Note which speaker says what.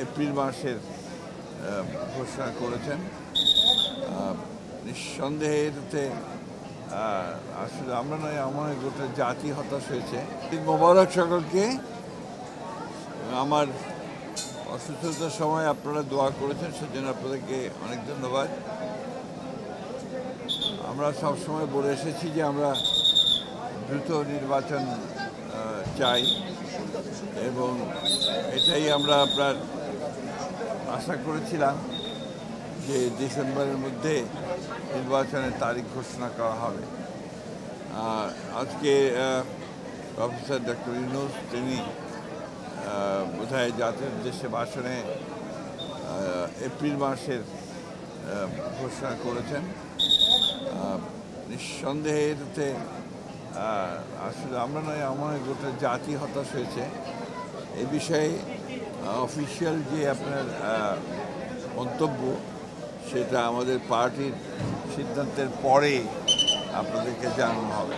Speaker 1: April মাসের ঘোষণা করেছেন। নিঃসন্দেহে এটাতে আসলে আমরা নয়, আমার গোটা জাতি হতাশ হয়েছে। ঈদ মোবারক সকলকে। আমার অসুস্থতার সময় আপনারা দোয়া করেছেন, সেজন্য আপনাদেরকে অনেক ধন্যবাদ। আমরা সবসময় বলে এসেছি যে আমরা দ্রুত নির্বাচন চাই, এবং এটাই আমরা আপনার আশা করেছিলাম যে ডিসেম্বরের মধ্যে নির্বাচনের তারিখ ঘোষণা করা হবে। আজকে প্রফেসর ডক্টর ইউনূস তিনি বোধহয় জাতির উদ্দেশ্যে ভাষণে এপ্রিল মাসের ঘোষণা করেছেন। নিঃসন্দেহে এটাতে আসলে আমরা নয়, আমার গোটা জাতি হতাশ হয়েছে। এই বিষয়ে অফিসিয়াল যে আপনার মন্তব্য, সেটা আমাদের পার্টির সিদ্ধান্তের পরে আপনাদেরকে জানানো হবে।